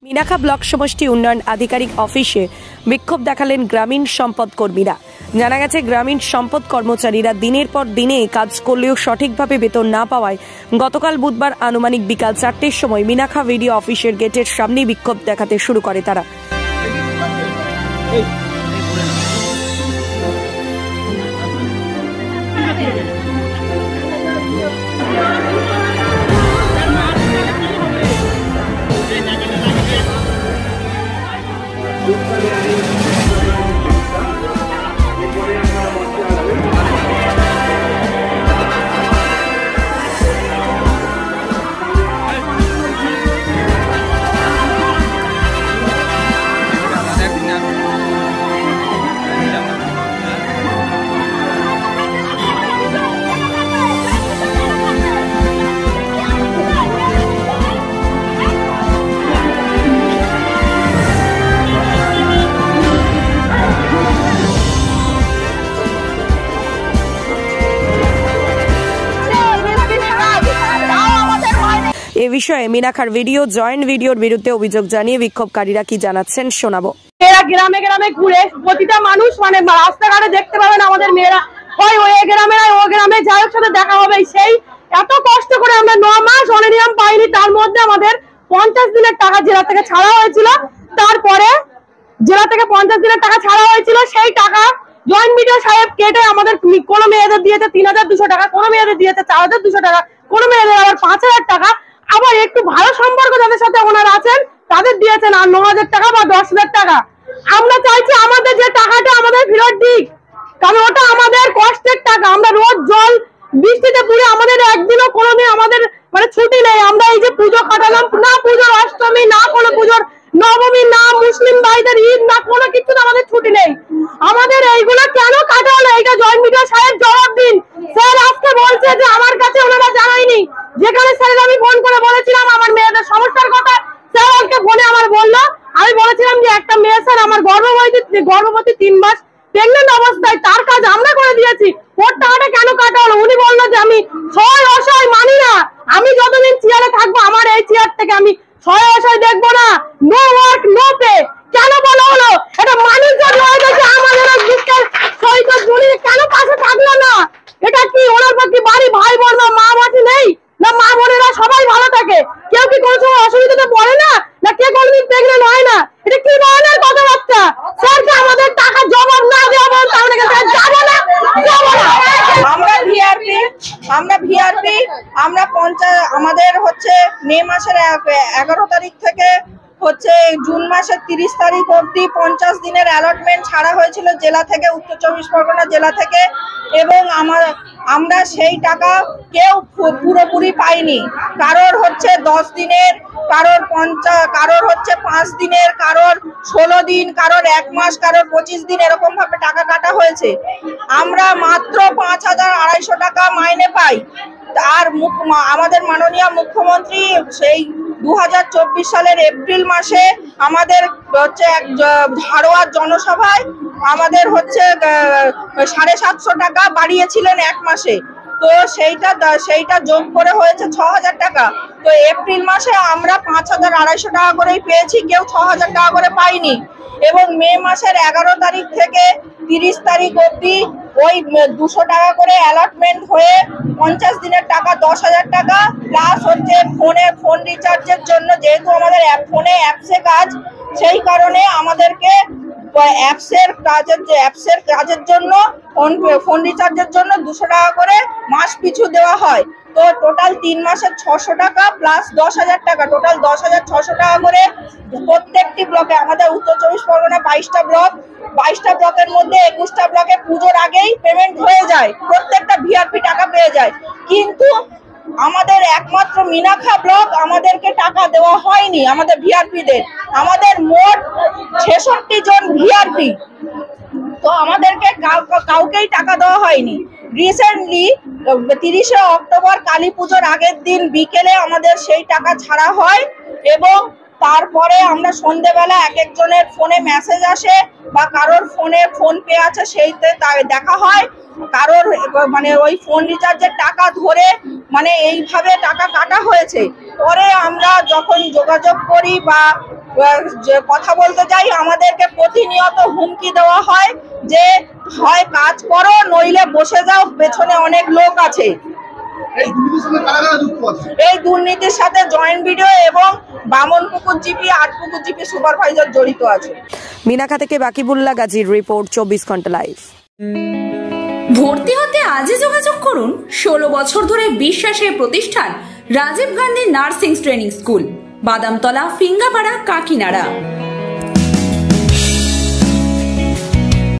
Minakhan block সমষ্টি উন্নয়ন আধিকারিক অফিসে বিক্ষোভ দেখালেন গ্রামীণ সম্পদ কর্মীরা। জানা গেছে, গ্রামীণ সম্পদ কর্মচারীরা দিনের পর দিনে কাজ করলেও সঠিকভাবে বেতন না পাওয়ায় গতকাল বুধবার আনুমানিক বিকাল 4টের সময় মিনাখা ভিডিও অফিসের গেটের সামনেই বিক্ষোভ দেখাতে শুরু করে তারা। এ বিষয়ে মিনাখার ভিডিও জয়েন্ট ভিডিওর বিরুদ্ধে অভিযোগ জানিয়ে বিক্ষোভকারীরা কি জানাচ্ছেন শোনাবো। মেয়েরা গ্রামে গ্রামে ঘুরে প্রতিটা মানুষ রাস্তাঘাটে দেখতে পাবেন আমাদের মেয়েরা, হয় ওই গ্রামে ও গ্রামে যার সাথে দেখা হবে। সেই এত কষ্ট করে আমরা 9 মাস অনিয়ম পাইনি, তার মধ্যে আমাদের 50 দিনের টাকা জেলা থেকে ছাড়া হয়েছিল। তারপরে জেলা থেকে 50 দিনের টাকা ছাড়া হয়েছিল, সেই টাকা জয়েন্ট ভিডিও সাহেব কেটে আমাদের কোনো মেয়েদের দিয়েছে 3200 টাকা, কোনো মেয়েদের দিয়েছে 4200 টাকা, কোনো মেয়েদের আবার 5000 টাকা। আবার একটু ভালো সম্পর্ক যাদের সাথে ওনারা আছেন তাদের দিয়েছেন আর 9000 টাকা বা 10000 টাকা। আমরা চাইছি আমাদের যে টাকাটা আমাদের ফেরত দিক, কারণ ওটা আমাদের কষ্টের টাকা। আমরা রোজ জল বৃষ্টিতে পুড়ে আমাদের একদিনও কোনোদিন আমাদের ছুটি নেই। আমরা এই যে পুজো কাটালাম, না পুজোর অষ্টমী, না কোনো পুজোর নবমী, না মুসলিম ভাইদের ঈদ, না কোনো কিছু আমাদের ছুটি নেই। আমাদের এইগুলো কেন কাটা হলো, এইটা জয়েন্ট ভিডিও সাহেব জবাব দিন। স্যার আজকে বলছে যে আমার কাছে ওনারা জানায়নি, যেখানে স্যার আমি ফোন করে বলেছিলাম আমার মেয়েদের সমস্যার কথা। স্যার আজকে ফোনে আমার বললো, আমি বলেছিলাম যে একটা মেয়ে স্যার আমার গর্ভবতী 3 মাস প্রেগনেন্ট অবস্থায়, তার কাজ আমরা করে দিয়েছি, ওর টাকাটা কেন কাটা হলো? উনি বললো যে আমি সহায় অসহায় মানি না, আমি যতদিন চেয়ারে থাকবো আমার এই চেয়ার থেকে আমি সহায় অসহায় দেখবো না। নো ওয়ার্ক নো পে কেন বলা হলো? এটা মানুষজন আমাদের দুঃখের সহিত কেন পাশে থাকলো না? এটা কি ওনার পক্ষে বাড়ি ভাই বোন বা মা মাটি নেই না? মা বোনেরা সবাই ভালো থাকে, কেউ কি কোনো সময় অসুবিধাতে পড়ে না? না কে কোনোদিন প্রেগনেন্ট হয় না? এটা কি ধরনের কথাবার্তা? স্যারকে আমাদের টাকা জবাব না দেওয়া পর্যন্ত আমরা যাবো না। আমরা ভিআরপি আমাদের হচ্ছে মে মাসের 11 তারিখ থেকে হচ্ছে জুন মাসের 30 তারিখ অবধি 50 দিনের অ্যালটমেন্ট ছাড়া হয়েছিল জেলা থেকে, উত্তর 24 পরগনা জেলা থেকে, এবং আমরা সেই টাকা কেউ পুরোপুরি পাইনি। কারোর হচ্ছে 10 দিনের, কারোর হচ্ছে 5 দিনের, কারোর 16 দিন, কারোর 1 মাস, কারোর 25 দিন, এরকম ভাবে টাকা কাটা হয়েছে। আমরা মাত্র 5200 টাকা মাইনে পাই। আর আমাদের মাননীয় মুখ্যমন্ত্রী সেই 2024 সালের এপ্রিল মাসে আমাদের হচ্ছে এক ঝাড়োয়ার জনসভায় আমাদের হচ্ছে 750 টাকা বাড়িয়েছিলেন 1 মাসে। তো সেইটা যোগ করে হয়েছে 6000 টাকা। তো এপ্রিল মাসে আমরা 5200 টাকা করেই পেয়েছি, কেউ 6000 টাকা করে পাইনি। এবং মে মাসের 11 তারিখ থেকে 30 তারিখ অবধি ওই 200 টাকা করে অ্যালটমেন্ট হয়ে 50 দিনের টাকা 10,000 টাকা, প্লাস হচ্ছে ফোন রিচার্জের জন্য, যেহেতু আমাদের ফোনে অ্যাপসে কাজ, সেই কারণে আমাদেরকে অ্যাপসের কাজের জন্য ফোন রিচার্জের জন্য 200 টাকা করে মাস পিছু দেওয়া হয়। তো টোটাল 3 মাসের 600 টাকা প্লাস 10,000 টাকা, টোটাল 10,600 টাকা করে প্রত্যেকটি ব্লকে, আমাদের উত্তর 24 পরগনা 22টা ব্লকের মধ্যে 21টা ব্লকে পুজোর আগেই পেমেন্ট হয়ে যায়, প্রত্যেকটা ভিআরপি টাকা পেয়ে যায়। কিন্তু আমাদের একমাত্র মিনাখা ব্লক আমাদেরকে টাকা দেওয়া হয়নি, আমাদের ভিআরপিদের। আমাদের মোট 66 জন ভিআরপি, তো আমাদেরকে কাউকেই টাকা দেওয়া হয়নি। রিসেন্টলি 30শে অক্টোবর কালী পুজোর আগের দিন বিকেলে আমাদের সেই টাকা ছাড়া হয়, এবং তারপরে আমরা সন্ধ্যেবেলা এক একজনের ফোনে মেসেজ আসে বা কারোর ফোনে ফোন পে আছে সেইতে দেখা হয়, কারোর মানে ওই ফোন রিচার্জের টাকা ধরে মানে এইভাবে টাকা কাটা হয়েছে। পরে আমরা যখন যোগাযোগ করি বা যে কথা বলতে যাই আমাদেরকে প্রতিনিয়ত হুমকি দেওয়া হয় যে হয় কাজ করো নইলে বসে যাও, পেছনে অনেক লোক আছে। এই দুর্নীতির সাথে জয়েন্ট ভিডিও এবং বামনপুকুর জিপি 8 পুকুর জিপি সুপারভাইজার জড়িত আছে। মিনাখা থেকে বাকিবুল্লাহ গাজীর রিপোর্ট, 24 ঘন্টা লাইভ। ভর্তি হতে আজই যোগাযোগ করুন 16 বছর ধরে বিশ্বাসের প্রতিষ্ঠান Rajiv Gandhi nursing training school, Badamtala, Fingapara, Kakinara.